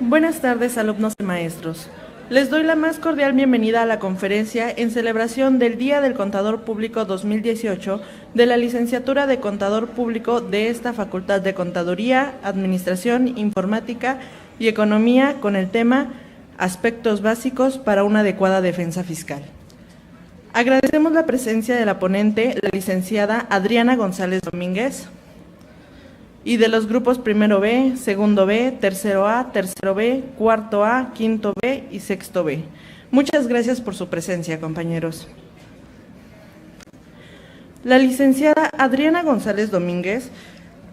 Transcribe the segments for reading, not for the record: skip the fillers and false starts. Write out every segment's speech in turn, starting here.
Buenas tardes, alumnos y maestros. Les doy la más cordial bienvenida a la conferencia en celebración del Día del Contador Público 2018 de la Licenciatura de Contador Público de esta Facultad de Contaduría, Administración, Informática y Economía con el tema Aspectos básicos para una adecuada defensa fiscal. Agradecemos la presencia de la ponente, la licenciada Adriana González Domínguez, y de los grupos primero B, segundo B, tercero A, tercero B, cuarto A, quinto B y sexto B. Muchas gracias por su presencia, compañeros. La licenciada Adriana González Domínguez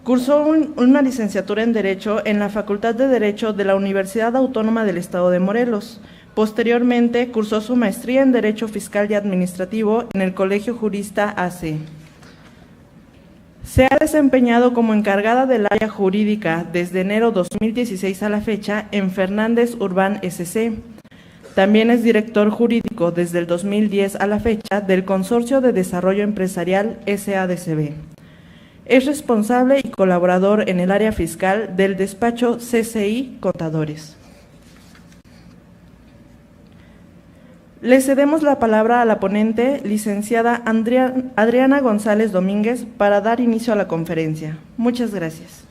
cursó una licenciatura en Derecho en la Facultad de Derecho de la Universidad Autónoma del Estado de Morelos. Posteriormente, cursó su maestría en Derecho Fiscal y Administrativo en el Colegio Jurista AC. Se ha desempeñado como encargada del área jurídica desde enero 2016 a la fecha en Fernández Urbán SC. También es director jurídico desde el 2010 a la fecha del Consorcio de Desarrollo Empresarial SADCB. Es responsable y colaborador en el área fiscal del despacho CCI Contadores. Le cedemos la palabra a la ponente, licenciada Adriana González Domínguez, para dar inicio a la conferencia. Muchas gracias.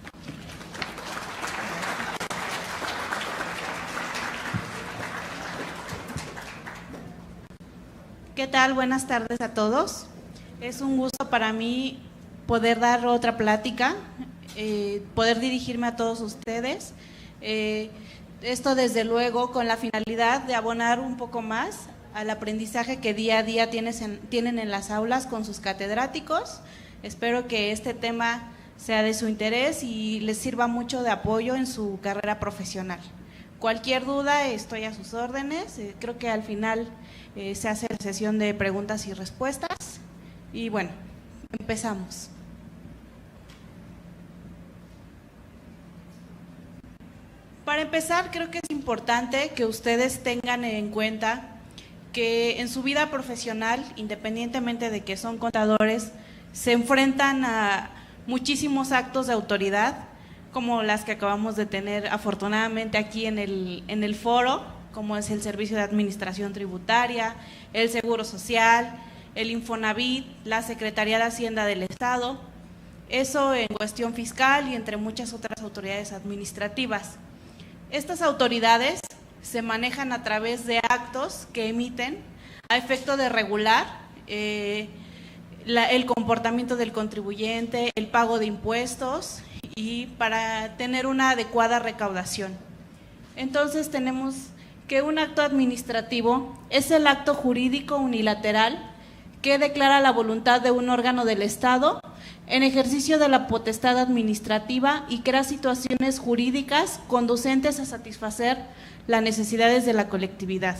¿Qué tal? Buenas tardes a todos. Es un gusto para mí poder dar otra plática, poder dirigirme a todos ustedes. Esto desde luego con la finalidad de abonar un poco más al aprendizaje que día a día tienen en las aulas con sus catedráticos. Espero que este tema sea de su interés y les sirva mucho de apoyo en su carrera profesional. Cualquier duda, estoy a sus órdenes. Creo que al final se hace la sesión de preguntas y respuestas. Y bueno, empezamos. Para empezar, creo que es importante que ustedes tengan en cuenta que en su vida profesional, independientemente de que son contadores, se enfrentan a muchísimos actos de autoridad, como las que acabamos de tener afortunadamente aquí en el foro, como es el Servicio de Administración Tributaria, el Seguro Social, el Infonavit, la Secretaría de Hacienda del Estado, eso en cuestión fiscal y entre muchas otras autoridades administrativas. Estas autoridades se manejan a través de actos que emiten a efecto de regular el comportamiento del contribuyente, el pago de impuestos y para tener una adecuada recaudación. Entonces tenemos que un acto administrativo es el acto jurídico unilateral que declara la voluntad de un órgano del Estado en ejercicio de la potestad administrativa y crea situaciones jurídicas conducentes a satisfacer las necesidades de la colectividad.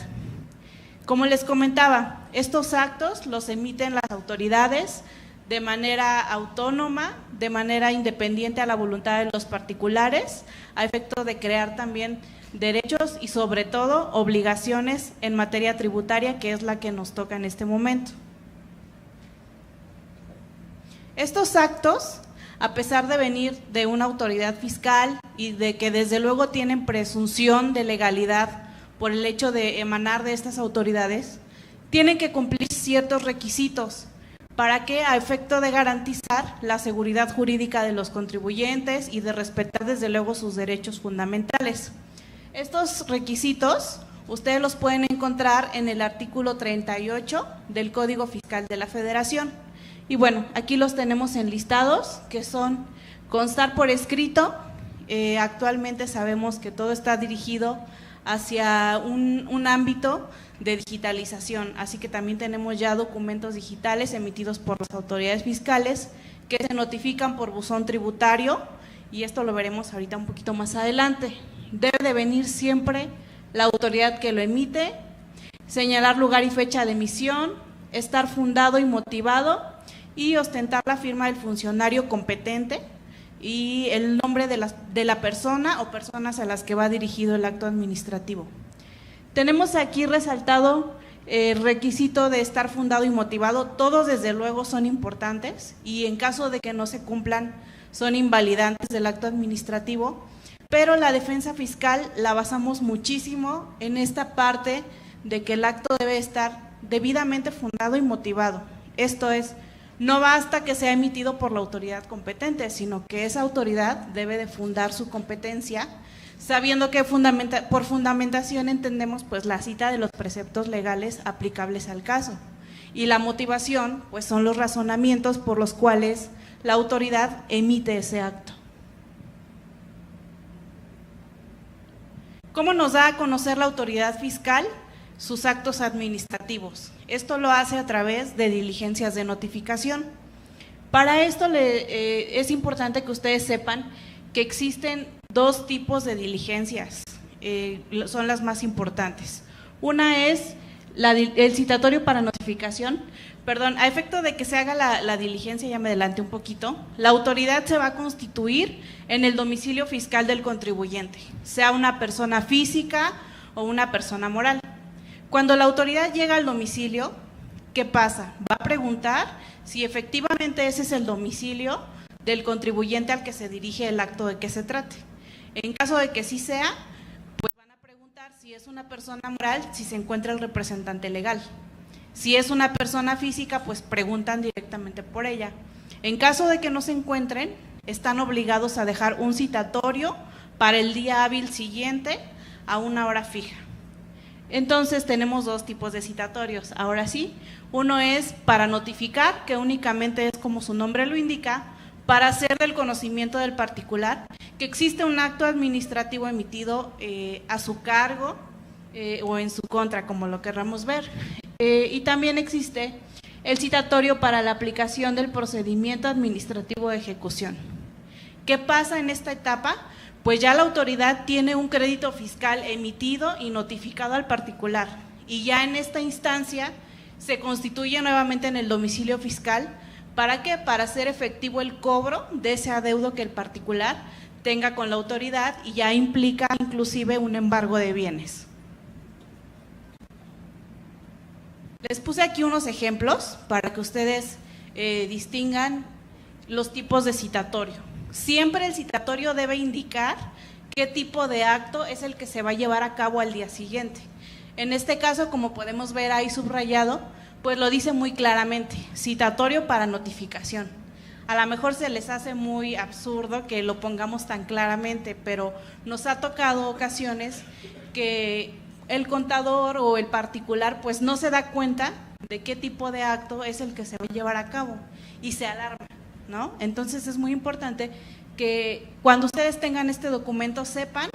Como les comentaba, estos actos los emiten las autoridades de manera autónoma, de manera independiente a la voluntad de los particulares, a efecto de crear también derechos y sobre todo obligaciones en materia tributaria, que es la que nos toca en este momento. Estos actos, a pesar de venir de una autoridad fiscal y de que desde luego tienen presunción de legalidad por el hecho de emanar de estas autoridades, tienen que cumplir ciertos requisitos para que, a efecto de garantizar la seguridad jurídica de los contribuyentes y de respetar desde luego sus derechos fundamentales. Estos requisitos ustedes los pueden encontrar en el artículo 38 del Código Fiscal de la Federación. Y bueno, aquí los tenemos enlistados, que son constar por escrito. Actualmente sabemos que todo está dirigido hacia un ámbito de digitalización, así que también tenemos ya documentos digitales emitidos por las autoridades fiscales que se notifican por buzón tributario, y esto lo veremos ahorita un poquito más adelante. Debe de venir siempre la autoridad que lo emite, señalar lugar y fecha de emisión, estar fundado y motivado y ostentar la firma del funcionario competente y el nombre de la persona o personas a las que va dirigido el acto administrativo. Tenemos aquí resaltado el requisito de estar fundado y motivado. Todos desde luego son importantes y en caso de que no se cumplan son invalidantes del acto administrativo, pero la defensa fiscal la basamos muchísimo en esta parte de que el acto debe estar debidamente fundado y motivado. Esto es, no basta que sea emitido por la autoridad competente, sino que esa autoridad debe de fundar su competencia, sabiendo que por fundamentación entendemos pues la cita de los preceptos legales aplicables al caso. Y la motivación pues son los razonamientos por los cuales la autoridad emite ese acto. ¿Cómo nos da a conocer la autoridad fiscal? Sus actos administrativos. Esto lo hace a través de diligencias de notificación. Para esto es importante que ustedes sepan que existen dos tipos de diligencias, son las más importantes. Una es el citatorio para notificación. Perdón, a efecto de que se haga la diligencia, ya me adelanté un poquito, la autoridad se va a constituir en el domicilio fiscal del contribuyente, sea una persona física o una persona moral. Cuando la autoridad llega al domicilio, ¿qué pasa? Va a preguntar si efectivamente ese es el domicilio del contribuyente al que se dirige el acto de que se trate. En caso de que sí sea, pues van a preguntar si es una persona moral, si se encuentra el representante legal. Si es una persona física, pues preguntan directamente por ella. En caso de que no se encuentren, están obligados a dejar un citatorio para el día hábil siguiente a una hora fija. Entonces tenemos dos tipos de citatorios. Ahora sí, uno es para notificar, que únicamente es como su nombre lo indica, para hacer del conocimiento del particular que existe un acto administrativo emitido a su cargo o en su contra, como lo querramos ver. Y también existe el citatorio para la aplicación del procedimiento administrativo de ejecución. ¿Qué pasa en esta etapa? Pues ya la autoridad tiene un crédito fiscal emitido y notificado al particular, y ya en esta instancia se constituye nuevamente en el domicilio fiscal. ¿Para qué? Para hacer efectivo el cobro de ese adeudo que el particular tenga con la autoridad, y ya implica inclusive un embargo de bienes. Les puse aquí unos ejemplos para que ustedes distingan los tipos de citatorio. Siempre el citatorio debe indicar qué tipo de acto es el que se va a llevar a cabo al día siguiente. En este caso, como podemos ver ahí subrayado, pues lo dice muy claramente, citatorio para notificación. A lo mejor se les hace muy absurdo que lo pongamos tan claramente, pero nos ha tocado ocasiones que el contador o el particular pues no se da cuenta de qué tipo de acto es el que se va a llevar a cabo y se alarma, ¿no? Entonces es muy importante que cuando ustedes tengan este documento sepan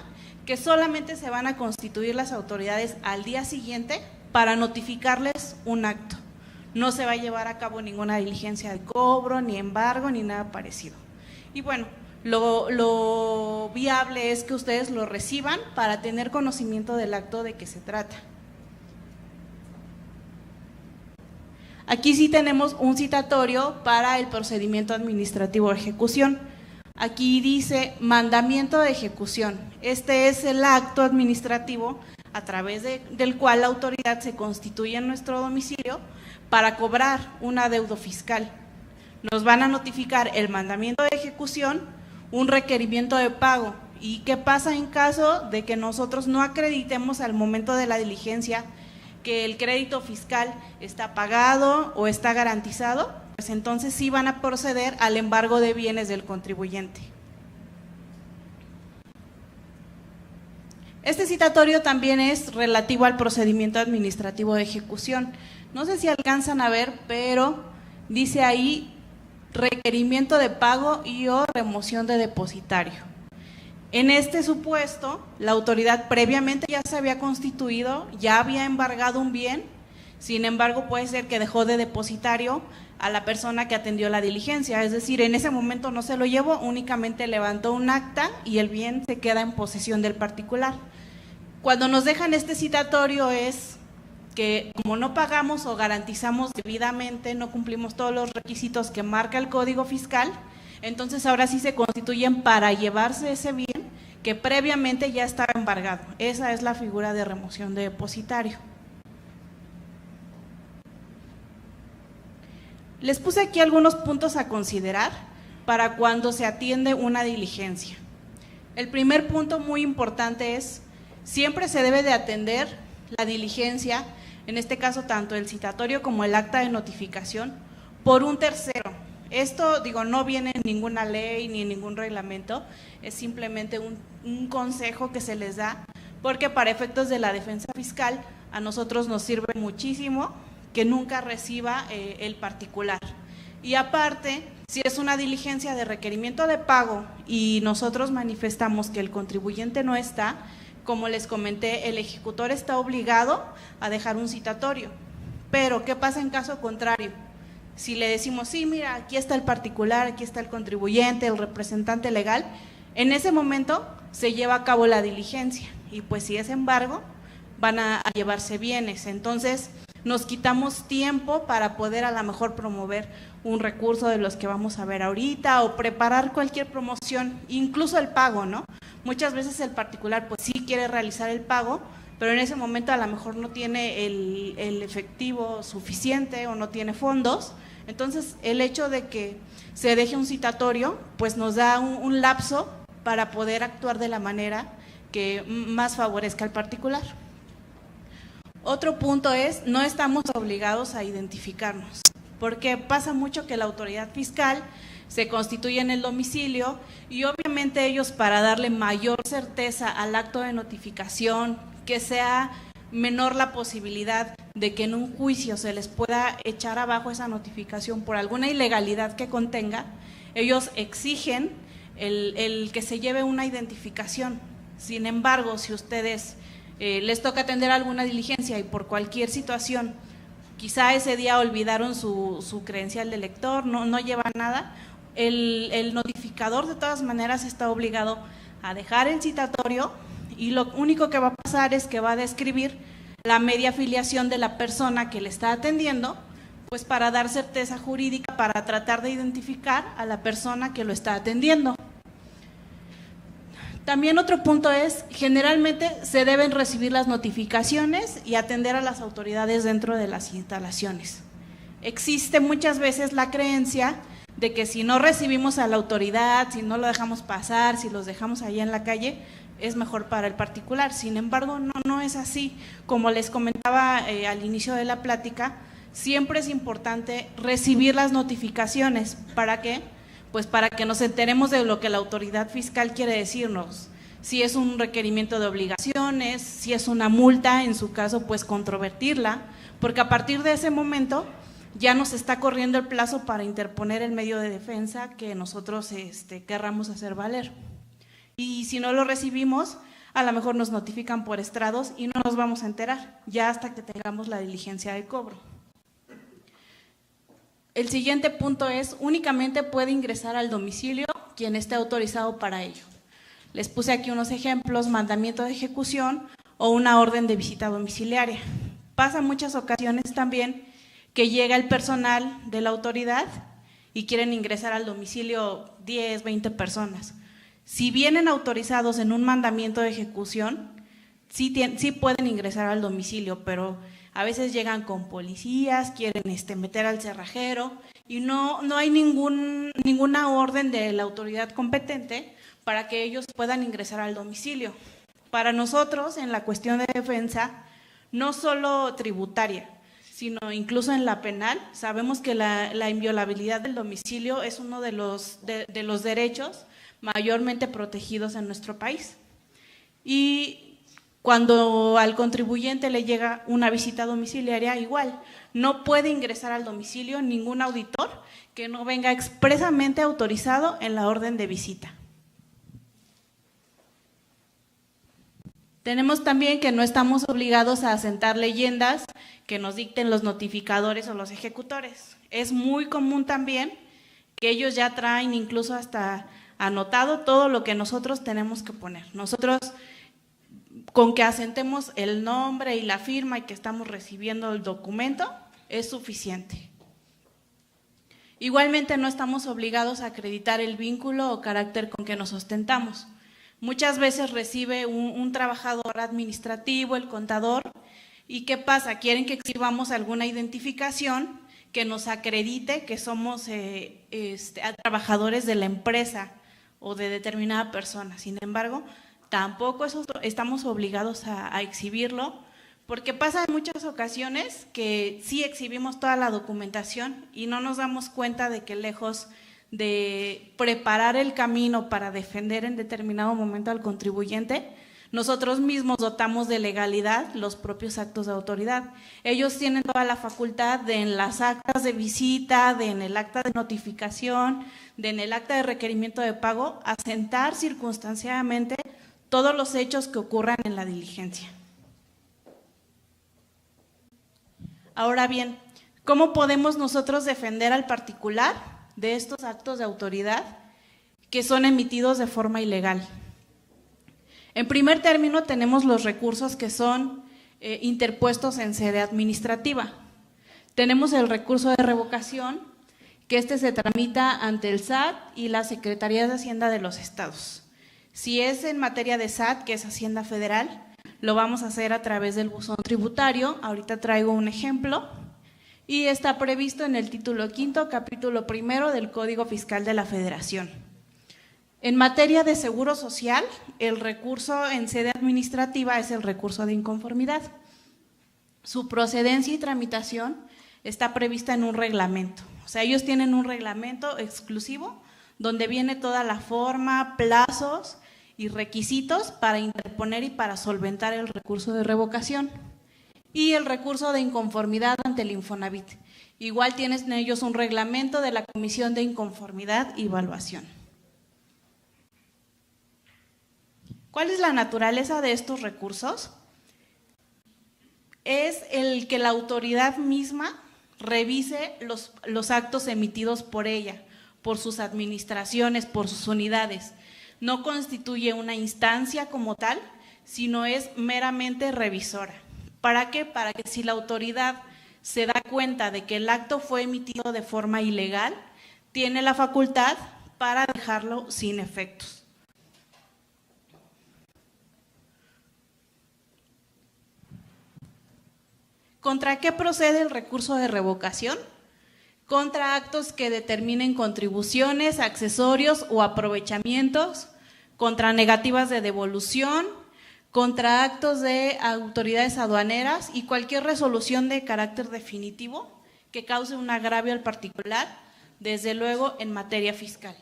que solamente se van a constituir las autoridades al día siguiente para notificarles un acto. No se va a llevar a cabo ninguna diligencia de cobro, ni embargo, ni nada parecido. Y bueno, lo viable es que ustedes lo reciban para tener conocimiento del acto de que se trata. Aquí sí tenemos un citatorio para el procedimiento administrativo de ejecución. Aquí dice mandamiento de ejecución. Este es el acto administrativo a través del cual la autoridad se constituye en nuestro domicilio para cobrar un adeudo fiscal. Nos van a notificar el mandamiento de ejecución, un requerimiento de pago. ¿Y qué pasa en caso de que nosotros no acreditemos al momento de la diligencia que el crédito fiscal está pagado o está garantizado? Pues entonces sí van a proceder al embargo de bienes del contribuyente. Este citatorio también es relativo al procedimiento administrativo de ejecución. No sé si alcanzan a ver, pero dice ahí requerimiento de pago y o remoción de depositario. En este supuesto, la autoridad previamente ya se había constituido, ya había embargado un bien, sin embargo puede ser que dejó de depositario a la persona que atendió la diligencia, es decir, en ese momento no se lo llevó, únicamente levantó un acta y el bien se queda en posesión del particular. Cuando nos dejan este citatorio es que como no pagamos o garantizamos debidamente, no cumplimos todos los requisitos que marca el Código Fiscal, entonces ahora sí se constituyen para llevarse ese bien que previamente ya estaba embargado. Esa es la figura de remoción de depositario. Les puse aquí algunos puntos a considerar para cuando se atiende una diligencia. El primer punto muy importante es, siempre se debe de atender la diligencia, en este caso tanto el citatorio como el acta de notificación, por un tercero. Esto, no viene en ninguna ley ni en ningún reglamento, es simplemente un consejo que se les da, porque para efectos de la defensa fiscal a nosotros nos sirve muchísimo que nunca reciba el particular. Y aparte, si es una diligencia de requerimiento de pago y nosotros manifestamos que el contribuyente no está, como les comenté, el ejecutor está obligado a dejar un citatorio. Pero, ¿qué pasa en caso contrario? Si le decimos, sí, mira, aquí está el particular, aquí está el contribuyente, el representante legal, en ese momento se lleva a cabo la diligencia y pues si es embargo, van a llevarse bienes. Entonces, nos quitamos tiempo para poder a lo mejor promover un recurso de los que vamos a ver ahorita o preparar cualquier promoción, incluso el pago, ¿no? Muchas veces el particular pues sí quiere realizar el pago, pero en ese momento a lo mejor no tiene el efectivo suficiente o no tiene fondos. Entonces, el hecho de que se deje un citatorio pues nos da un lapso para poder actuar de la manera que más favorezca al particular. Otro punto es, no estamos obligados a identificarnos, porque pasa mucho que la autoridad fiscal se constituye en el domicilio y obviamente ellos, para darle mayor certeza al acto de notificación, que sea menor la posibilidad de que en un juicio se les pueda echar abajo esa notificación por alguna ilegalidad que contenga, ellos exigen el que se lleve una identificación. Sin embargo, si ustedes les toca atender alguna diligencia y por cualquier situación, quizá ese día olvidaron su credencial de lector, no lleva nada, el notificador de todas maneras está obligado a dejar el citatorio y lo único que va a pasar es que va a describir la media afiliación de la persona que le está atendiendo, pues para dar certeza jurídica, para tratar de identificar a la persona que lo está atendiendo. También otro punto es, generalmente se deben recibir las notificaciones y atender a las autoridades dentro de las instalaciones. Existe muchas veces la creencia de que si no recibimos a la autoridad, si no lo dejamos pasar, si los dejamos allá en la calle, es mejor para el particular. Sin embargo, no es así. Como les comentaba al inicio de la plática, siempre es importante recibir las notificaciones. ¿Para qué? Pues para que nos enteremos de lo que la autoridad fiscal quiere decirnos, si es un requerimiento de obligaciones, si es una multa, en su caso pues controvertirla, porque a partir de ese momento ya nos está corriendo el plazo para interponer el medio de defensa que nosotros querramos hacer valer. Y si no lo recibimos, a lo mejor nos notifican por estrados y no nos vamos a enterar, ya hasta que tengamos la diligencia de cobro. El siguiente punto es, únicamente puede ingresar al domicilio quien esté autorizado para ello. Les puse aquí unos ejemplos, mandamiento de ejecución o una orden de visita domiciliaria. Pasa muchas ocasiones también que llega el personal de la autoridad y quieren ingresar al domicilio 10, 20 personas. Si vienen autorizados en un mandamiento de ejecución, sí pueden ingresar al domicilio, pero a veces llegan con policías, quieren meter al cerrajero y no hay ninguna orden de la autoridad competente para que ellos puedan ingresar al domicilio. Para nosotros, en la cuestión de defensa, no solo tributaria, sino incluso en la penal, sabemos que la inviolabilidad del domicilio es uno de los derechos mayormente protegidos en nuestro país. Y cuando al contribuyente le llega una visita domiciliaria, igual, no puede ingresar al domicilio ningún auditor que no venga expresamente autorizado en la orden de visita. Tenemos también que no estamos obligados a asentar leyendas que nos dicten los notificadores o los ejecutores. Es muy común también que ellos ya traen incluso hasta anotado todo lo que nosotros tenemos que poner. Nosotros, con que asentemos el nombre y la firma y que estamos recibiendo el documento, es suficiente. Igualmente no estamos obligados a acreditar el vínculo o carácter con que nos ostentamos. Muchas veces recibe un trabajador administrativo, el contador, ¿y qué pasa? Quieren que exhibamos alguna identificación que nos acredite que somos trabajadores de la empresa o de determinada persona. Sin embargo, tampoco estamos obligados a exhibirlo, porque pasa en muchas ocasiones que sí exhibimos toda la documentación y no nos damos cuenta de que lejos de preparar el camino para defender en determinado momento al contribuyente, nosotros mismos dotamos de legalidad los propios actos de autoridad. Ellos tienen toda la facultad de en las actas de visita, de en el acta de notificación, de en el acta de requerimiento de pago, asentar circunstanciadamente todos los hechos que ocurran en la diligencia. Ahora bien, ¿cómo podemos nosotros defender al particular de estos actos de autoridad que son emitidos de forma ilegal? En primer término, tenemos los recursos que son interpuestos en sede administrativa. Tenemos el recurso de revocación, que se tramita ante el SAT y la Secretaría de Hacienda de los estados. Si es en materia de SAT, que es Hacienda Federal, lo vamos a hacer a través del buzón tributario. Ahorita traigo un ejemplo y está previsto en el título 5, capítulo 1 del Código Fiscal de la Federación. En materia de seguro social, el recurso en sede administrativa es el recurso de inconformidad. Su procedencia y tramitación está prevista en un reglamento. O sea, ellos tienen un reglamento exclusivo donde viene toda la forma, plazos y requisitos para interponer y para solventar el recurso de revocación y el recurso de inconformidad ante el Infonavit. Igual tienen ellos un reglamento de la Comisión de Inconformidad y Evaluación. ¿Cuál es la naturaleza de estos recursos? Es el que la autoridad misma revise los actos emitidos por ella, por sus administraciones, por sus unidades. No constituye una instancia como tal, sino es meramente revisora. ¿Para qué? Para que si la autoridad se da cuenta de que el acto fue emitido de forma ilegal, tiene la facultad para dejarlo sin efectos. ¿Contra qué procede el recurso de revocación? Contra actos que determinen contribuciones, accesorios o aprovechamientos, contra negativas de devolución, contra actos de autoridades aduaneras y cualquier resolución de carácter definitivo que cause un agravio al particular, desde luego en materia fiscal.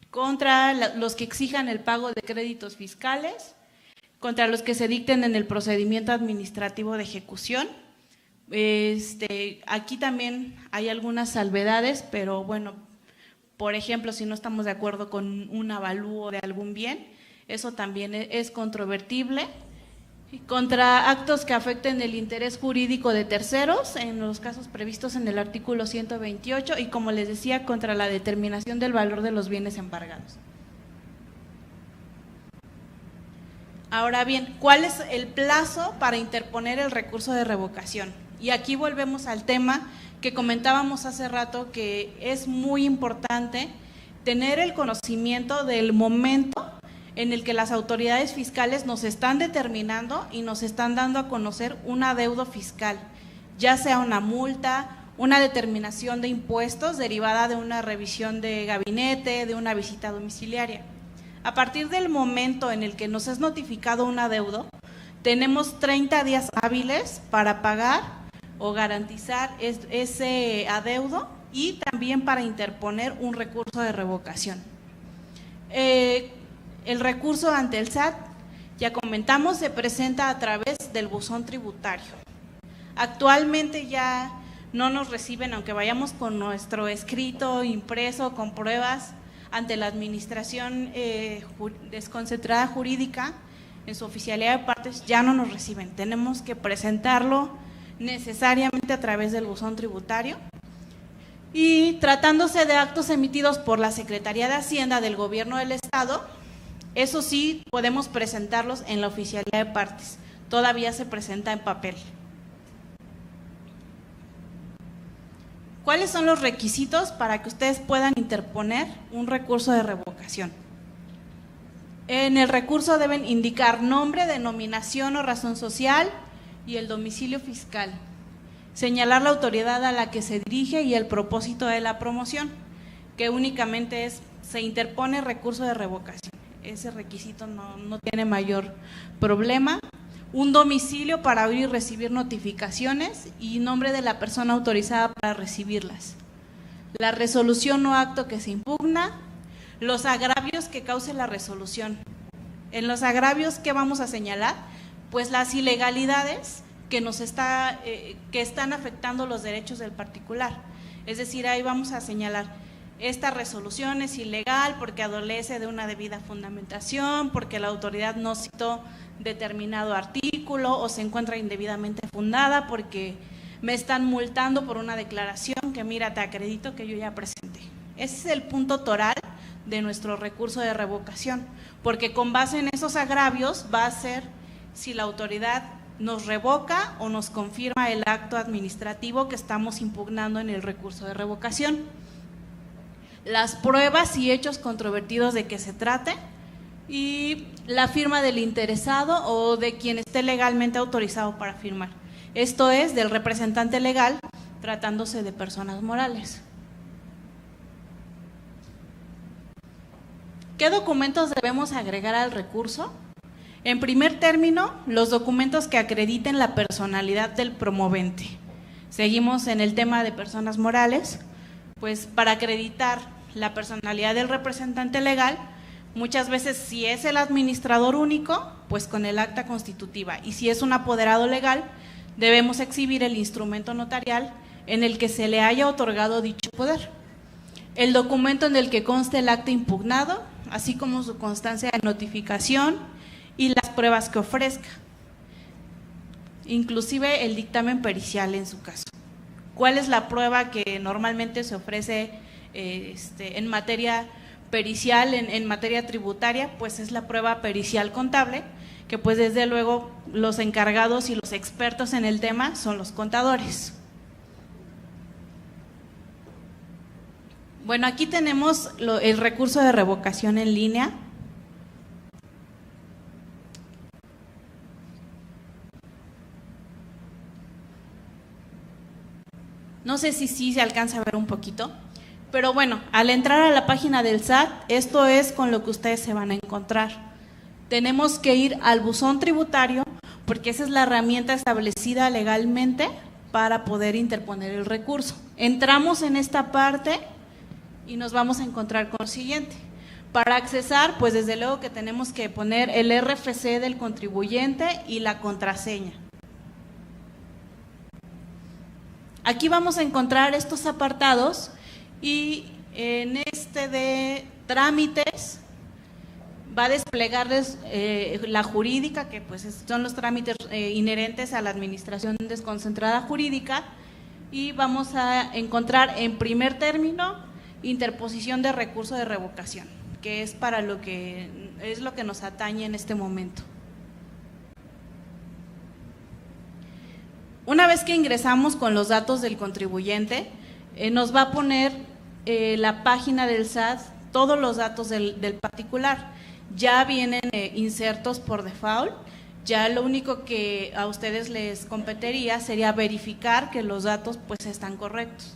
Contra los que exijan el pago de créditos fiscales, contra los que se dicten en el procedimiento administrativo de ejecución. Aquí también hay algunas salvedades, pero bueno, por ejemplo, si no estamos de acuerdo con un avalúo de algún bien, eso también es controvertible. Contra actos que afecten el interés jurídico de terceros, en los casos previstos en el artículo 128, y como les decía, contra la determinación del valor de los bienes embargados. Ahora bien, ¿cuál es el plazo para interponer el recurso de revocación? Y aquí volvemos al tema que comentábamos hace rato, que es muy importante tener el conocimiento del momento en el que las autoridades fiscales nos están determinando y nos están dando a conocer un adeudo fiscal, ya sea una multa, una determinación de impuestos derivada de una revisión de gabinete, de una visita domiciliaria. A partir del momento en el que nos es notificado un adeudo, tenemos 30 días hábiles para pagar o garantizar ese adeudo y también para interponer un recurso de revocación. El recurso ante el SAT, ya comentamos, se presenta a través del buzón tributario. Actualmente ya no nos reciben, aunque vayamos con nuestro escrito impreso, con pruebas, ante la administración desconcentrada jurídica, en su oficialidad de partes, ya no nos reciben. Tenemos que presentarlo necesariamente a través del buzón tributario. Y tratándose de actos emitidos por la Secretaría de Hacienda del Gobierno del Estado, eso sí podemos presentarlos en la oficialidad de partes. Todavía se presenta en papel. ¿Cuáles son los requisitos para que ustedes puedan interponer un recurso de revocación? En el recurso deben indicar nombre, denominación o razón social y el domicilio fiscal. Señalar la autoridad a la que se dirige y el propósito de la promoción. que únicamente se interpone recurso de revocación. Ese requisito no tiene mayor problema. Un domicilio para oír y recibir notificaciones y nombre de la persona autorizada para recibirlas. La resolución o acto que se impugna, los agravios que cause la resolución. En los agravios, ¿qué vamos a señalar? Pues las ilegalidades que están afectando los derechos del particular. Es decir, ahí vamos a señalar, esta resolución es ilegal porque adolece de una debida fundamentación, porque la autoridad no citó determinado artículo o se encuentra indebidamente fundada, porque me están multando por una declaración que mira, te acredito que yo ya presenté. Ese es el punto toral de nuestro recurso de revocación, porque con base en esos agravios va a ser si la autoridad nos revoca o nos confirma el acto administrativo que estamos impugnando en el recurso de revocación. Las pruebas y hechos controvertidos de que se trate y la firma del interesado o de quien esté legalmente autorizado para firmar. Esto es del representante legal tratándose de personas morales. ¿Qué documentos debemos agregar al recurso? En primer término, los documentos que acrediten la personalidad del promovente. Seguimos en el tema de personas morales, pues para acreditar la personalidad del representante legal, muchas veces si es el administrador único, pues con el acta constitutiva, y si es un apoderado legal, debemos exhibir el instrumento notarial en el que se le haya otorgado dicho poder, el documento en el que conste el acta impugnado, así como su constancia de notificación y las pruebas que ofrezca, inclusive el dictamen pericial en su caso. ¿Cuál es la prueba que normalmente se ofrece en materia pericial, en materia tributaria? Pues es la prueba pericial contable, que pues desde luego los encargados y los expertos en el tema son los contadores. Bueno, aquí tenemos el recurso de revocación en línea. No sé si sí se alcanza a ver un poquito, pero bueno, al entrar a la página del SAT, esto es con lo que ustedes se van a encontrar. Tenemos que ir al buzón tributario, porque esa es la herramienta establecida legalmente para poder interponer el recurso. Entramos en esta parte y nos vamos a encontrar con lo siguiente. Para accesar, pues desde luego que tenemos que poner el RFC del contribuyente y la contraseña. Aquí vamos a encontrar estos apartados y en este de trámites va a desplegarles la jurídica, que pues son los trámites inherentes a la administración desconcentrada jurídica, y vamos a encontrar en primer término interposición de recurso de revocación, que es para lo que nos atañe en este momento. Una vez que ingresamos con los datos del contribuyente, nos va a poner la página del SAT, todos los datos del particular. Ya vienen insertos por default, ya lo único que a ustedes les competiría sería verificar que los datos pues están correctos.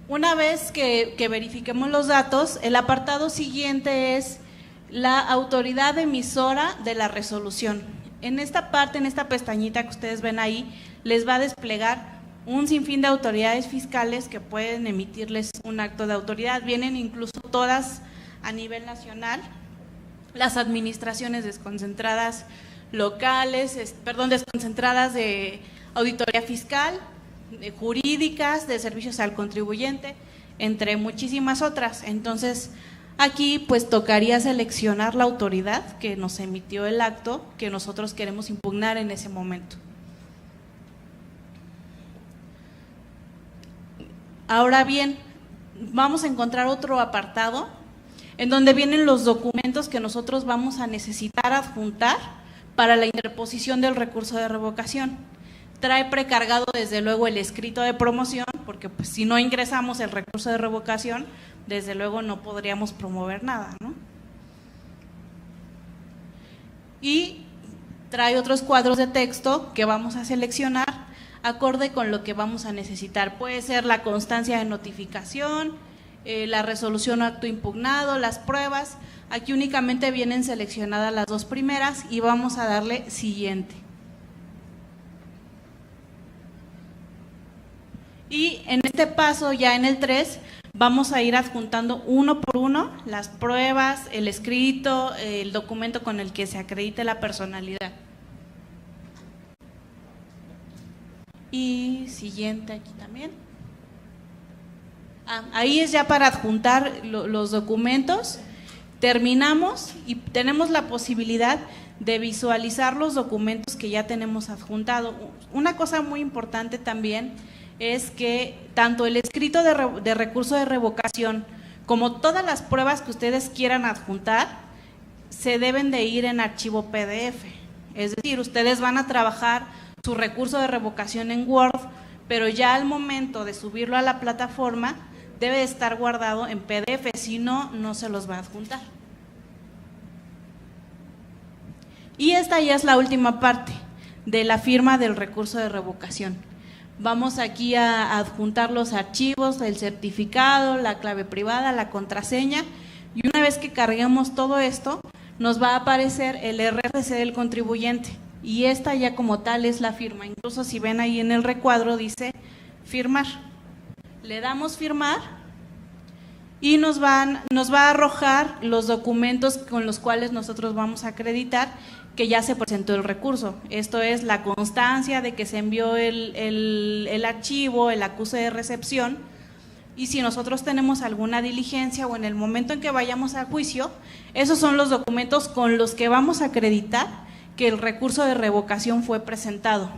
Una vez que verifiquemos los datos, el apartado siguiente es la autoridad emisora de la resolución. En esta parte, en esta pestañita que ustedes ven ahí, les va a desplegar un sinfín de autoridades fiscales que pueden emitirles un acto de autoridad. Vienen incluso todas a nivel nacional, las administraciones desconcentradas locales, desconcentradas de auditoría fiscal, de jurídicas, de servicios al contribuyente, entre muchísimas otras. Entonces, aquí pues tocaría seleccionar la autoridad que nos emitió el acto que nosotros queremos impugnar en ese momento. Ahora bien, vamos a encontrar otro apartado en donde vienen los documentos que nosotros vamos a necesitar adjuntar para la interposición del recurso de revocación. Trae precargado desde luego el escrito de promoción, porque pues si no ingresamos el recurso de revocación, desde luego no podríamos promover nada, ¿no? Y trae otros cuadros de texto que vamos a seleccionar, acorde con lo que vamos a necesitar. Puede ser la constancia de notificación, la resolución o acto impugnado, las pruebas. Aquí únicamente vienen seleccionadas las dos primeras y vamos a darle siguiente. Y en este paso, ya en el 3, vamos a ir adjuntando uno por uno las pruebas, el escrito, el documento con el que se acredite la personalidad. Y siguiente aquí también. Ahí es ya para adjuntar los documentos. Terminamos y tenemos la posibilidad de visualizar los documentos que ya tenemos adjuntado. Una cosa muy importante también es que tanto el escrito de recurso de revocación como todas las pruebas que ustedes quieran adjuntar se deben de ir en archivo PDF. Es decir, ustedes van a trabajar su recurso de revocación en Word, pero ya al momento de subirlo a la plataforma debe estar guardado en PDF, si no, no se los va a adjuntar. Y esta ya es la última parte de la firma del recurso de revocación. Vamos aquí a adjuntar los archivos, el certificado, la clave privada, la contraseña, y una vez que carguemos todo esto, nos va a aparecer el RFC del contribuyente, y esta ya como tal es la firma. Incluso si ven ahí en el recuadro dice firmar. Le damos firmar y nos va a arrojar los documentos con los cuales nosotros vamos a acreditar que ya se presentó el recurso. Esto es la constancia de que se envió el archivo, el acuse de recepción, y si nosotros tenemos alguna diligencia o en el momento en que vayamos a juicio, esos son los documentos con los que vamos a acreditar que el recurso de revocación fue presentado.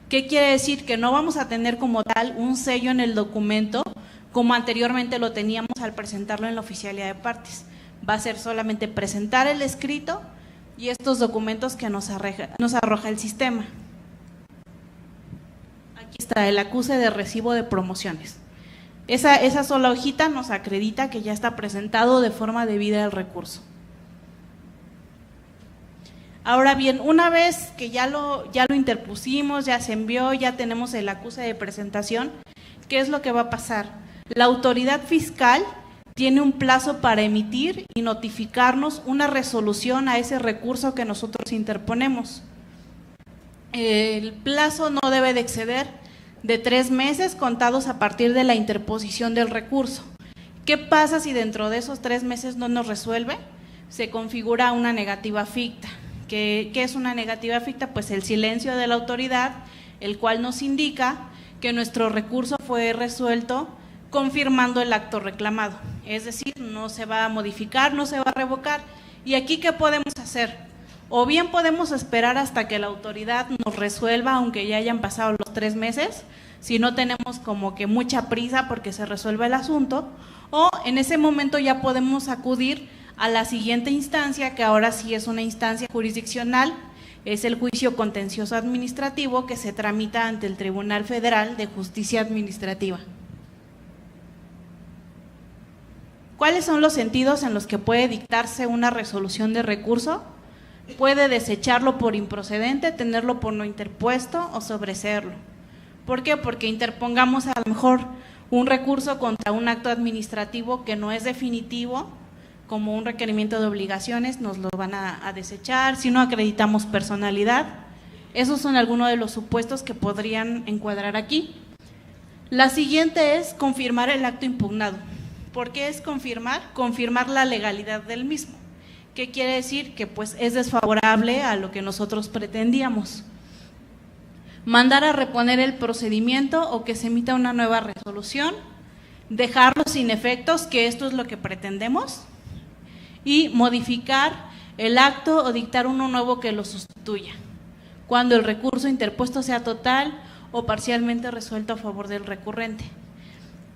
¿Qué quiere decir? Que no vamos a tener como tal un sello en el documento como anteriormente lo teníamos al presentarlo en la oficialía de partes. Va a ser solamente presentar el escrito y estos documentos que nos arroja el sistema. Aquí está el acuse de recibo de promociones. Esa sola hojita nos acredita que ya está presentado de forma debida el recurso. Ahora bien, una vez que ya lo interpusimos, ya se envió, ya tenemos el acuse de presentación, ¿qué es lo que va a pasar? La autoridad fiscal tiene un plazo para emitir y notificarnos una resolución a ese recurso que nosotros interponemos. El plazo no debe de exceder de 3 meses contados a partir de la interposición del recurso. ¿Qué pasa si dentro de esos 3 meses no nos resuelve? Se configura una negativa ficta. ¿Qué es una negativa ficta? Pues el silencio de la autoridad, el cual nos indica que nuestro recurso fue resuelto confirmando el acto reclamado. Es decir, no se va a modificar, no se va a revocar. ¿Y aquí qué podemos hacer? O bien podemos esperar hasta que la autoridad nos resuelva, aunque ya hayan pasado los 3 meses, si no tenemos como que mucha prisa porque se resuelva el asunto, o en ese momento ya podemos acudir a la siguiente instancia, que ahora sí es una instancia jurisdiccional, es el juicio contencioso administrativo que se tramita ante el Tribunal Federal de Justicia Administrativa. ¿Cuáles son los sentidos en los que puede dictarse una resolución de recurso? Puede desecharlo por improcedente, tenerlo por no interpuesto o sobreseerlo. ¿Por qué? Porque interpongamos a lo mejor un recurso contra un acto administrativo que no es definitivo, como un requerimiento de obligaciones, nos lo van a desechar. Si no acreditamos personalidad, esos son algunos de los supuestos que podrían encuadrar aquí. La siguiente es confirmar el acto impugnado. ¿Por qué es confirmar? Confirmar la legalidad del mismo. ¿Qué quiere decir? Que pues es desfavorable a lo que nosotros pretendíamos. Mandar a reponer el procedimiento o que se emita una nueva resolución, dejarlo sin efectos, que esto es lo que pretendemos, y modificar el acto o dictar uno nuevo que lo sustituya, cuando el recurso interpuesto sea total o parcialmente resuelto a favor del recurrente.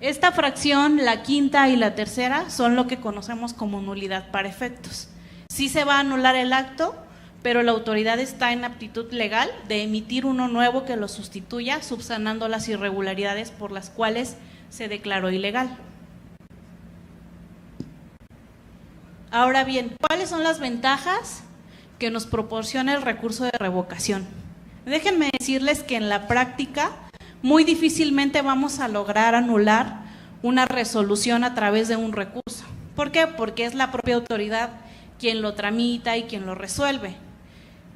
Esta fracción, la quinta y la tercera, son lo que conocemos como nulidad para efectos. Sí se va a anular el acto, pero la autoridad está en aptitud legal de emitir uno nuevo que lo sustituya, subsanando las irregularidades por las cuales se declaró ilegal. Ahora bien, ¿cuáles son las ventajas que nos proporciona el recurso de revocación? Déjenme decirles que en la práctica muy difícilmente vamos a lograr anular una resolución a través de un recurso. ¿Por qué? Porque es la propia autoridad quien lo tramita y quien lo resuelve.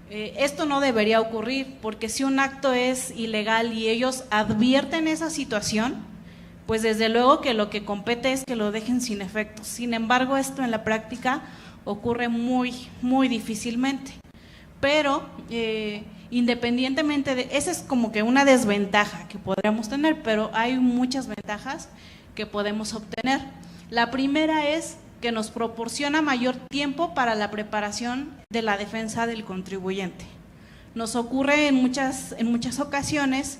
Esto no debería ocurrir, porque si un acto es ilegal y ellos advierten esa situación, pues desde luego que lo que compete es que lo dejen sin efecto. Sin embargo, esto en la práctica ocurre muy, muy difícilmente. Pero independientemente de, esa es como que una desventaja que podríamos tener, pero hay muchas ventajas que podemos obtener. La primera es que nos proporciona mayor tiempo para la preparación de la defensa del contribuyente. Nos ocurre en muchas ocasiones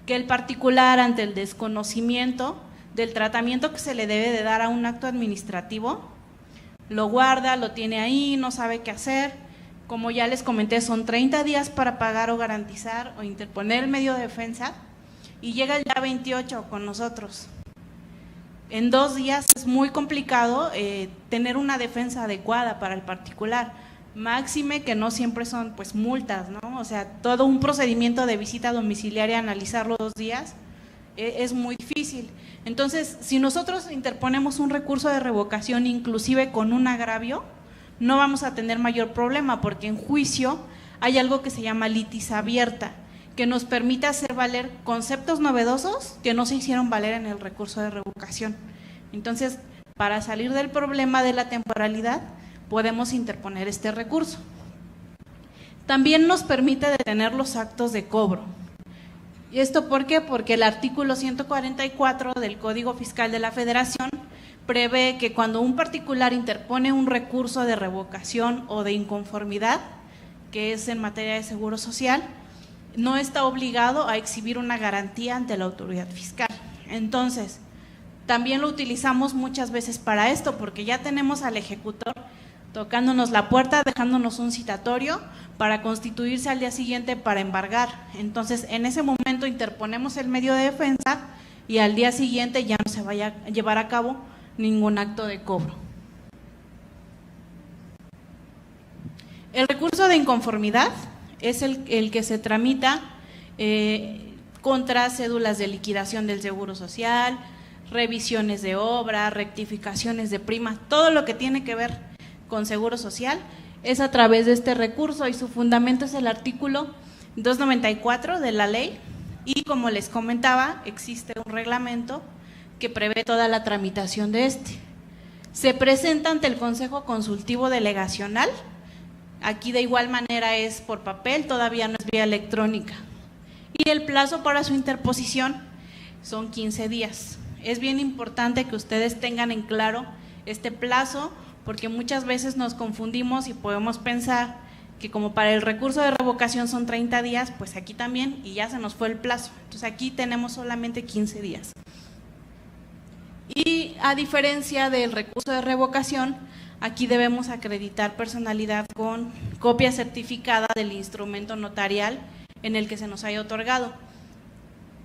que el particular, ante el desconocimiento del tratamiento que se le debe de dar a un acto administrativo, lo guarda, lo tiene ahí, no sabe qué hacer. Como ya les comenté, son 30 días para pagar o garantizar o interponer el medio de defensa, y llega el día 28 con nosotros. En 2 días es muy complicado tener una defensa adecuada para el particular, máxime que no siempre son pues multas, ¿no? O sea, todo un procedimiento de visita domiciliaria, analizarlo 2 días, es muy difícil. Entonces, si nosotros interponemos un recurso de revocación, inclusive con un agravio, no vamos a tener mayor problema, porque en juicio hay algo que se llama litis abierta, que nos permite hacer valer conceptos novedosos que no se hicieron valer en el recurso de revocación. Entonces, para salir del problema de la temporalidad, podemos interponer este recurso. También nos permite detener los actos de cobro. ¿Y esto por qué? Porque el artículo 144 del Código Fiscal de la Federación prevé que cuando un particular interpone un recurso de revocación o de inconformidad, que es en materia de seguro social, no está obligado a exhibir una garantía ante la autoridad fiscal. Entonces, también lo utilizamos muchas veces para esto, porque ya tenemos al ejecutor tocándonos la puerta, dejándonos un citatorio para constituirse al día siguiente para embargar. Entonces, en ese momento interponemos el medio de defensa y al día siguiente ya no se vaya a llevar a cabo ningún acto de cobro. El recurso de inconformidad es el que se tramita contra cédulas de liquidación del Seguro Social, revisiones de obra, rectificaciones de primas, todo lo que tiene que ver con Seguro Social es a través de este recurso, y su fundamento es el artículo 294 de la ley, y como les comentaba, existe un reglamento que prevé toda la tramitación de este. Se presenta ante el Consejo Consultivo Delegacional. Aquí de igual manera es por papel, todavía no es vía electrónica. Y el plazo para su interposición son 15 días. Es bien importante que ustedes tengan en claro este plazo, porque muchas veces nos confundimos y podemos pensar que como para el recurso de revocación son 30 días, pues aquí también, y ya se nos fue el plazo. Entonces aquí tenemos solamente 15 días. Y a diferencia del recurso de revocación, aquí debemos acreditar personalidad con copia certificada del instrumento notarial en el que se nos haya otorgado.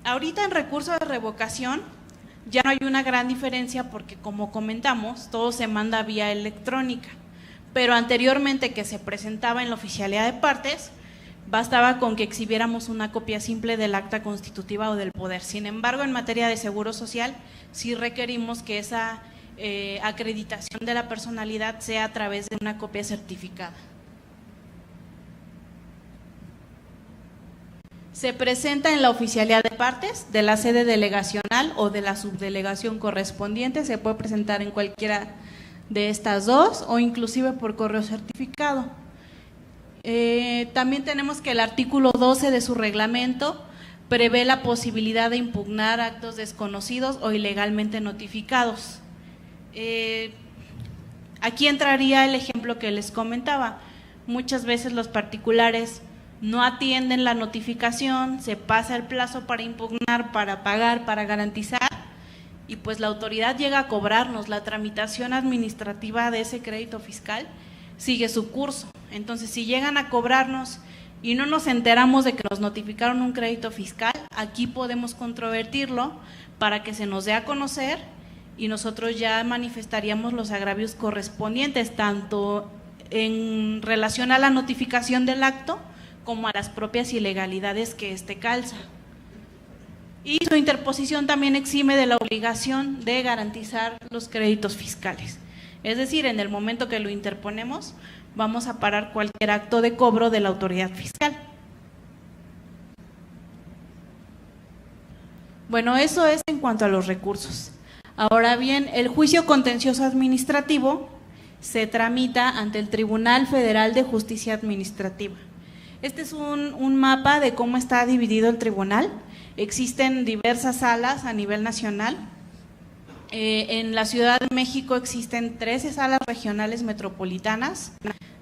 Ahorita en recurso de revocación ya no hay una gran diferencia, porque como comentamos, todo se manda vía electrónica, pero anteriormente, que se presentaba en la oficialía de partes, bastaba con que exhibiéramos una copia simple del acta constitutiva o del poder. Sin embargo, en materia de seguro social sí requerimos que esa acreditación de la personalidad sea a través de una copia certificada. Se presenta en la oficialía de partes de la sede delegacional o de la subdelegación correspondiente, se puede presentar en cualquiera de estas dos o inclusive por correo certificado. También tenemos que el artículo 12 de su reglamento prevé la posibilidad de impugnar actos desconocidos o ilegalmente notificados. Aquí entraría el ejemplo que les comentaba. Muchas veces los particulares no atienden la notificación, se pasa el plazo para impugnar, para pagar, para garantizar, y pues la autoridad llega a cobrarnos. La tramitación administrativa de ese crédito fiscal sigue su curso. Entonces, si llegan a cobrarnos y no nos enteramos de que nos notificaron un crédito fiscal, aquí podemos controvertirlo para que se nos dé a conocer y nosotros ya manifestaríamos los agravios correspondientes, tanto en relación a la notificación del acto como a las propias ilegalidades que éste calza. Y su interposición también exime de la obligación de garantizar los créditos fiscales. Es decir, en el momento que lo interponemos, vamos a parar cualquier acto de cobro de la autoridad fiscal. Bueno, eso es en cuanto a los recursos. Ahora bien, el juicio contencioso administrativo se tramita ante el Tribunal Federal de Justicia Administrativa. Este es un mapa de cómo está dividido el tribunal. Existen diversas salas a nivel nacional. En la Ciudad de México existen 13 salas regionales metropolitanas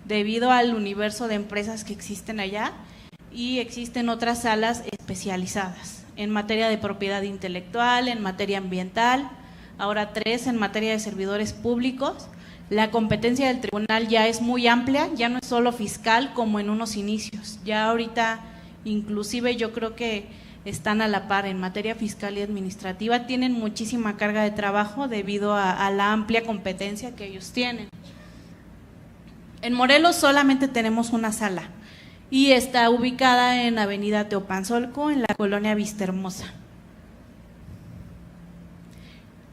debido al universo de empresas que existen allá, y existen otras salas especializadas en materia de propiedad intelectual, en materia ambiental, ahora 3 en materia de servidores públicos. La competencia del tribunal ya es muy amplia, ya no es solo fiscal como en unos inicios, ya ahorita inclusive yo creo que están a la par en materia fiscal y administrativa, tienen muchísima carga de trabajo debido a la amplia competencia que ellos tienen. En Morelos solamente tenemos una sala y está ubicada en Avenida Teopanzolco, en la colonia Vistahermosa.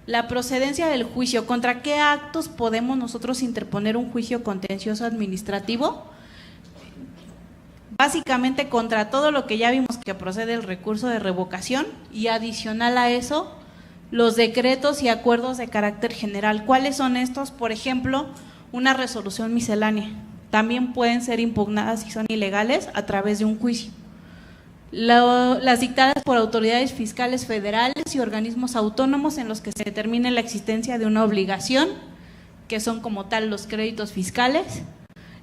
La procedencia del juicio, ¿contra qué actos podemos nosotros interponer un juicio contencioso administrativo? Básicamente contra todo lo que ya vimos que procede el recurso de revocación, y adicional a eso, los decretos y acuerdos de carácter general. ¿Cuáles son estos? Por ejemplo, una resolución miscelánea. También pueden ser impugnadas si son ilegales a través de un juicio. Las dictadas por autoridades fiscales federales y organismos autónomos en los que se determine la existencia de una obligación, que son como tal los créditos fiscales,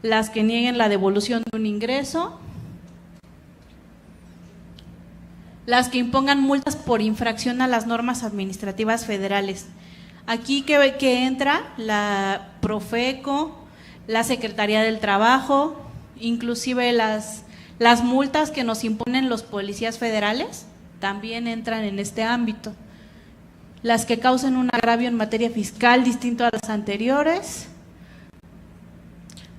las que nieguen la devolución de un ingreso, las que impongan multas por infracción a las normas administrativas federales. Aquí que entra la Profeco, la Secretaría del Trabajo, inclusive las multas que nos imponen los policías federales también entran en este ámbito. Las que causen un agravio en materia fiscal distinto a las anteriores,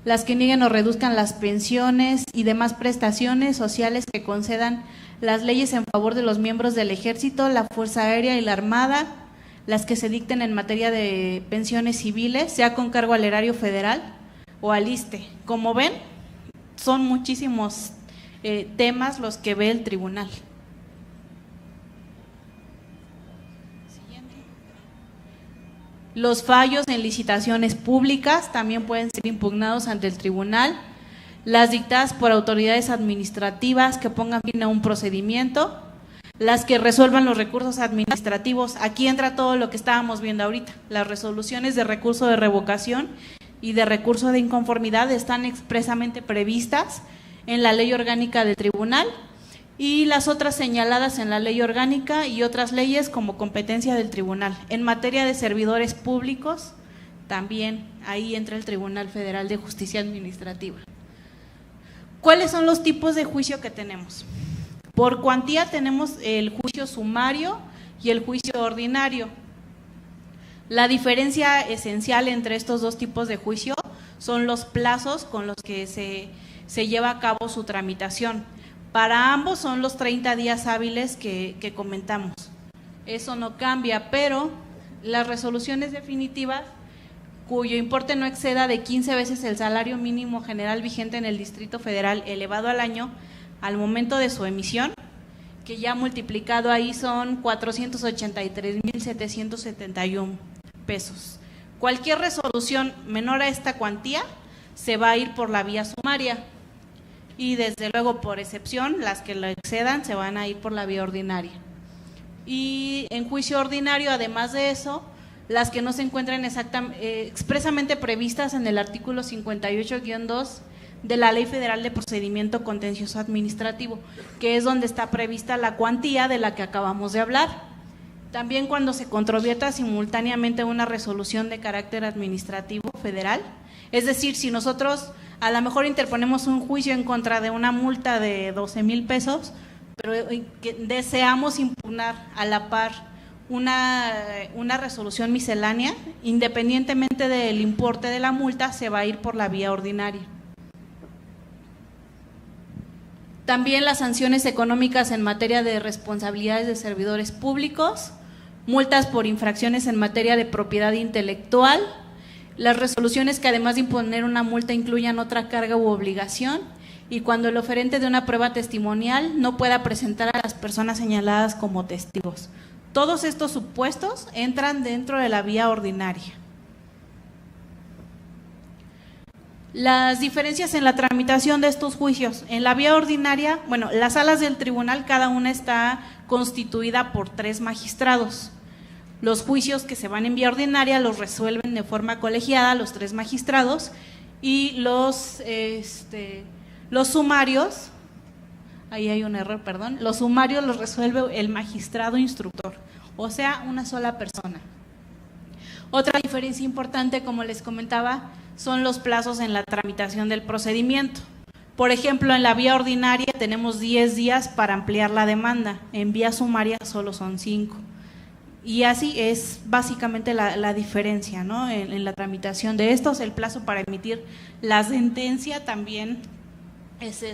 las que nieguen o reduzcan las pensiones y demás prestaciones sociales que concedan las leyes en favor de los miembros del Ejército, la Fuerza Aérea y la Armada, las que se dicten en materia de pensiones civiles, sea con cargo al erario federal o al ISSSTE. Como ven, son muchísimos temas los que ve el tribunal. Siguiente. Los fallos en licitaciones públicas también pueden ser impugnados ante el tribunal. Las dictadas por autoridades administrativas que pongan fin a un procedimiento, las que resuelvan los recursos administrativos. Aquí entra todo lo que estábamos viendo ahorita. Las resoluciones de recurso de revocación y de recurso de inconformidad están expresamente previstas en la ley orgánica del tribunal, y las otras señaladas en la ley orgánica y otras leyes como competencia del tribunal. En materia de servidores públicos, también ahí entra el Tribunal Federal de Justicia Administrativa. ¿Cuáles son los tipos de juicio que tenemos? Por cuantía tenemos el juicio sumario y el juicio ordinario. La diferencia esencial entre estos dos tipos de juicio son los plazos con los que se lleva a cabo su tramitación. Para ambos son los 30 días hábiles que comentamos. Eso no cambia, pero las resoluciones definitivas, cuyo importe no exceda de 15 veces el salario mínimo general vigente en el Distrito Federal elevado al año, al momento de su emisión, que ya multiplicado ahí son 483,771 pesos. Cualquier resolución menor a esta cuantía se va a ir por la vía sumaria, y desde luego por excepción las que lo excedan se van a ir por la vía ordinaria. Y en juicio ordinario, además de eso, las que no se encuentran expresamente previstas en el artículo 58-2 de la Ley Federal de Procedimiento Contencioso Administrativo, que es donde está prevista la cuantía de la que acabamos de hablar. También cuando se controvierta simultáneamente una resolución de carácter administrativo federal, es decir, si nosotros a lo mejor interponemos un juicio en contra de una multa de 12,000 pesos, pero que deseamos impugnar a la par una resolución miscelánea, independientemente del importe de la multa, se va a ir por la vía ordinaria. También las sanciones económicas en materia de responsabilidades de servidores públicos, multas por infracciones en materia de propiedad intelectual, las resoluciones que además de imponer una multa incluyan otra carga u obligación, y cuando el oferente de una prueba testimonial no pueda presentar a las personas señaladas como testigos. Todos estos supuestos entran dentro de la vía ordinaria. Las diferencias en la tramitación de estos juicios. En la vía ordinaria, bueno, las salas del tribunal, cada una está constituida por 3 magistrados. Los juicios que se van en vía ordinaria los resuelven de forma colegiada los 3 magistrados, y los sumarios, ahí hay un error, perdón, los sumarios los resuelve el magistrado instructor, o sea, una sola persona. Otra diferencia importante, como les comentaba, son los plazos en la tramitación del procedimiento. Por ejemplo, en la vía ordinaria tenemos 10 días para ampliar la demanda, en vía sumaria solo son 5. Y así es básicamente la diferencia, ¿no? En la tramitación de estos. El plazo para emitir la sentencia también es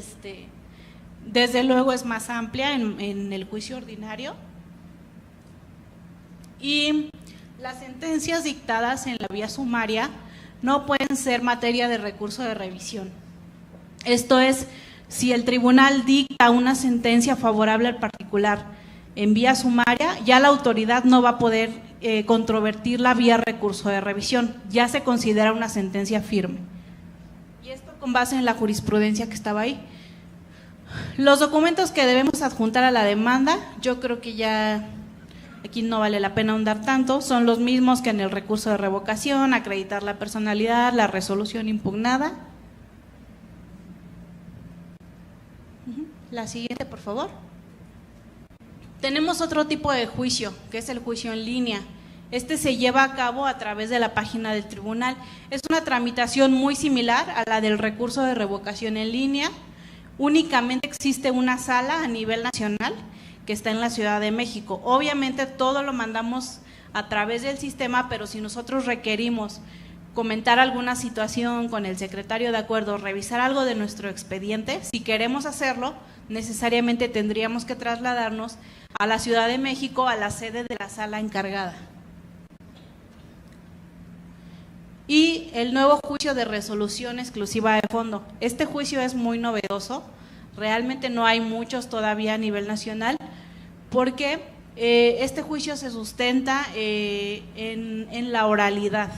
desde luego es más amplia en el juicio ordinario. Y las sentencias dictadas en la vía sumaria no pueden ser materia de recurso de revisión. Esto es, si el tribunal dicta una sentencia favorable al particular en vía sumaria, ya la autoridad no va a poder controvertirla vía recurso de revisión, ya se considera una sentencia firme. Y esto con base en la jurisprudencia que estaba ahí. Los documentos que debemos adjuntar a la demanda, yo creo que ya aquí no vale la pena ahondar tanto, son los mismos que en el recurso de revocación: acreditar la personalidad, la resolución impugnada. La siguiente, por favor. Tenemos otro tipo de juicio, que es el juicio en línea. Este se lleva a cabo a través de la página del tribunal. Es una tramitación muy similar a la del recurso de revocación en línea. Únicamente existe una sala a nivel nacional que está en la Ciudad de México. Obviamente todo lo mandamos a través del sistema, pero si nosotros requerimos comentar alguna situación con el secretario de acuerdo, revisar algo de nuestro expediente, si queremos hacerlo, necesariamente tendríamos que trasladarnos a la Ciudad de México, a la sede de la sala encargada. Y el nuevo juicio de resolución exclusiva de fondo. Este juicio es muy novedoso, realmente no hay muchos todavía a nivel nacional, porque este juicio se sustenta en la oralidad.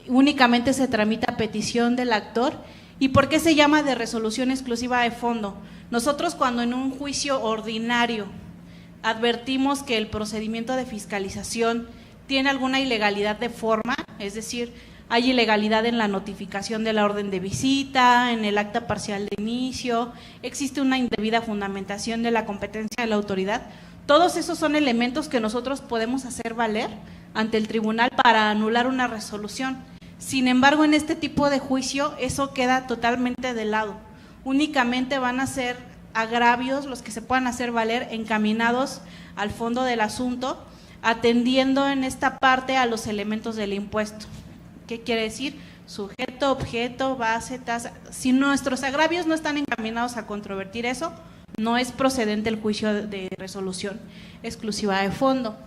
Únicamente se tramita a petición del actor. ¿Y por qué se llama de resolución exclusiva de fondo? Nosotros, cuando en un juicio ordinario advertimos que el procedimiento de fiscalización tiene alguna ilegalidad de forma, es decir, hay ilegalidad en la notificación de la orden de visita, en el acta parcial de inicio, existe una indebida fundamentación de la competencia de la autoridad, todos esos son elementos que nosotros podemos hacer valer ante el tribunal para anular una resolución. Sin embargo, en este tipo de juicio eso queda totalmente de lado. Únicamente van a ser agravios los que se puedan hacer valer encaminados al fondo del asunto, atendiendo en esta parte a los elementos del impuesto. ¿Qué quiere decir? Sujeto, objeto, base, tasa. Si nuestros agravios no están encaminados a controvertir eso, no es procedente el juicio de resolución exclusiva de fondo.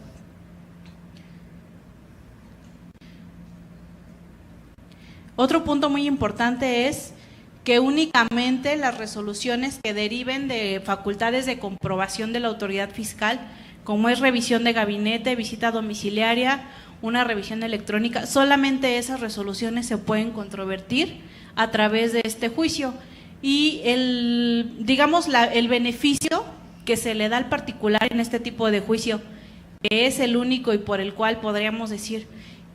Otro punto muy importante es que únicamente las resoluciones que deriven de facultades de comprobación de la autoridad fiscal, como es revisión de gabinete, visita domiciliaria, una revisión electrónica, solamente esas resoluciones se pueden controvertir a través de este juicio. Y el beneficio que se le da al particular en este tipo de juicio, que es el único y por el cual podríamos decir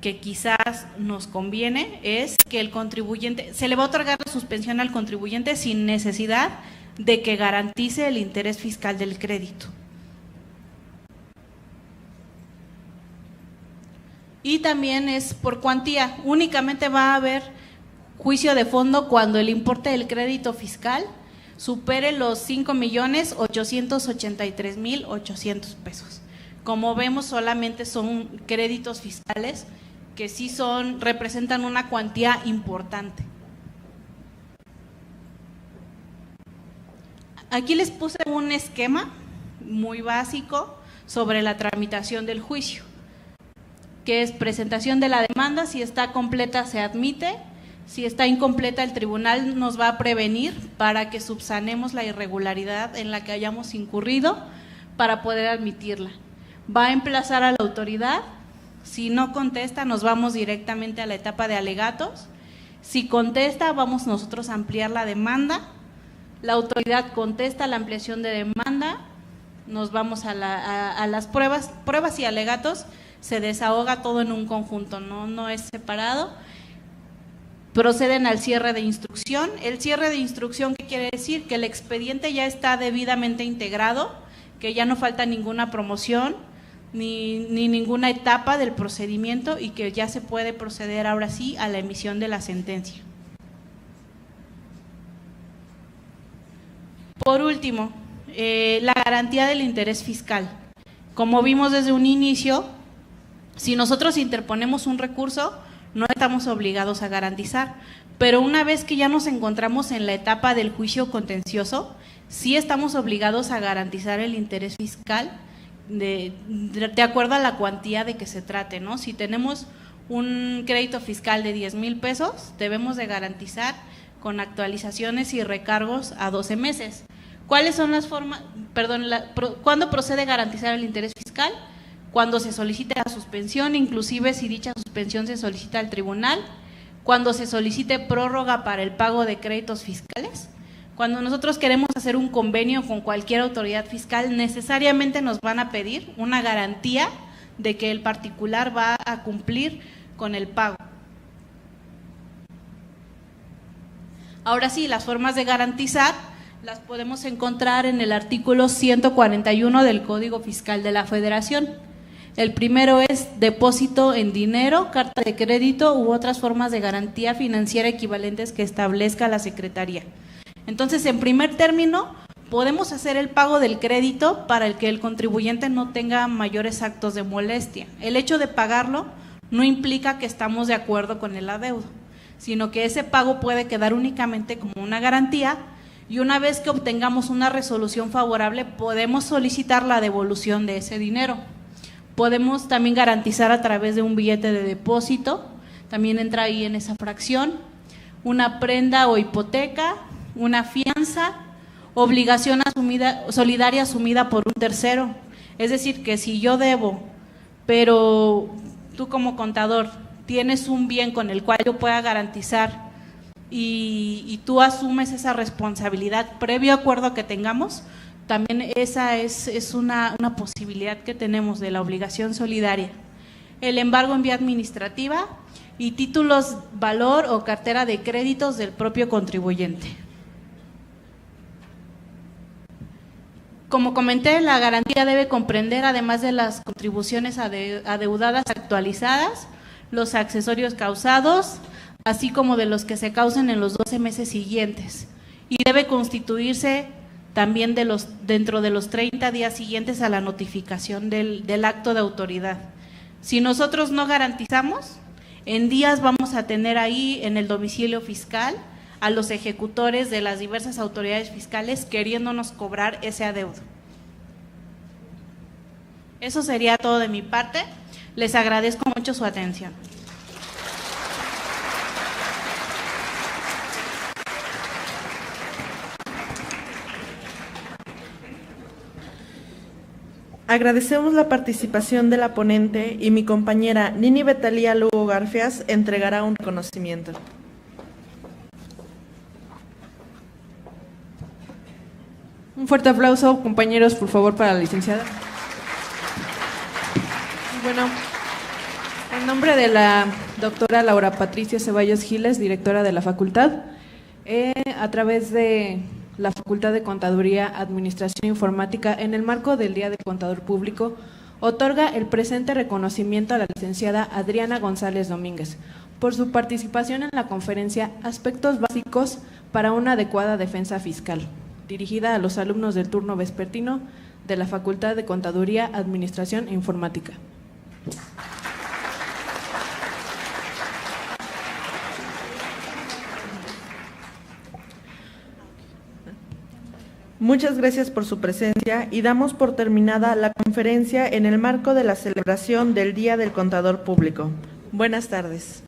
que quizás nos conviene, es que el contribuyente, se le va a otorgar la suspensión al contribuyente sin necesidad de que garantice el interés fiscal del crédito. Y también es por cuantía, únicamente va a haber juicio de fondo cuando el importe del crédito fiscal supere los 5,883,800 pesos. Como vemos, solamente son créditos fiscales que sí representan una cuantía importante. Aquí les puse un esquema muy básico sobre la tramitación del juicio, que es presentación de la demanda, si está completa se admite, si está incompleta el tribunal nos va a prevenir para que subsanemos la irregularidad en la que hayamos incurrido para poder admitirla. Va a emplazar a la autoridad, si no contesta nos vamos directamente a la etapa de alegatos, si contesta vamos nosotros a ampliar la demanda, la autoridad contesta la ampliación de demanda, nos vamos a las pruebas y alegatos, se desahoga todo en un conjunto, no es separado. Proceden al cierre de instrucción. El cierre de instrucción, ¿qué quiere decir? Que el expediente ya está debidamente integrado, que ya no falta ninguna promoción ni ninguna etapa del procedimiento y que ya se puede proceder ahora sí a la emisión de la sentencia. Por último, la garantía del interés fiscal. Como vimos desde un inicio, si nosotros interponemos un recurso, no estamos obligados a garantizar, pero una vez que ya nos encontramos en la etapa del juicio contencioso, sí estamos obligados a garantizar el interés fiscal de acuerdo a la cuantía de que se trate, ¿no? Si tenemos un crédito fiscal de 10,000 pesos, debemos de garantizar con actualizaciones y recargos a 12 meses. ¿Cuáles son las formas? ¿Cuándo procede a garantizar el interés fiscal? Cuando se solicite la suspensión, inclusive si dicha suspensión se solicita al tribunal, cuando se solicite prórroga para el pago de créditos fiscales. Cuando nosotros queremos hacer un convenio con cualquier autoridad fiscal, necesariamente nos van a pedir una garantía de que el particular va a cumplir con el pago. Ahora sí, las formas de garantizar las podemos encontrar en el artículo 141 del Código Fiscal de la Federación. El primero es depósito en dinero, carta de crédito u otras formas de garantía financiera equivalentes que establezca la Secretaría. Entonces, en primer término, podemos hacer el pago del crédito para el que el contribuyente no tenga mayores actos de molestia. El hecho de pagarlo no implica que estamos de acuerdo con el adeudo, sino que ese pago puede quedar únicamente como una garantía y una vez que obtengamos una resolución favorable podemos solicitar la devolución de ese dinero. Podemos también garantizar a través de un billete de depósito, también entra ahí en esa fracción, una prenda o hipoteca, una fianza, obligación solidaria asumida por un tercero. Es decir, que si yo debo, pero tú como contador tienes un bien con el cual yo pueda garantizar y tú asumes esa responsabilidad previo acuerdo que tengamos, también esa es una posibilidad que tenemos de la obligación solidaria. El embargo en vía administrativa y títulos valor o cartera de créditos del propio contribuyente. Como comenté, la garantía debe comprender, además de las contribuciones adeudadas actualizadas, los accesorios causados, así como de los que se causen en los 12 meses siguientes, y debe constituirse también dentro de los 30 días siguientes a la notificación del acto de autoridad. Si nosotros no garantizamos, en días vamos a tener ahí en el domicilio fiscal a los ejecutores de las diversas autoridades fiscales queriéndonos cobrar ese adeudo. Eso sería todo de mi parte. Les agradezco mucho su atención. Agradecemos la participación de la ponente y mi compañera Nini Betalía Lugo Garfias entregará un reconocimiento. Un fuerte aplauso, compañeros, por favor, para la licenciada. Bueno, en nombre de la doctora Laura Patricia Ceballos Giles, directora de la facultad, a través de la Facultad de Contaduría, Administración e Informática, en el marco del Día del Contador Público, otorga el presente reconocimiento a la licenciada Adriana González Domínguez por su participación en la conferencia Aspectos Básicos para una adecuada defensa fiscal, dirigida a los alumnos del turno vespertino de la Facultad de Contaduría, Administración e Informática. Muchas gracias por su presencia y damos por terminada la conferencia en el marco de la celebración del Día del Contador Público. Buenas tardes.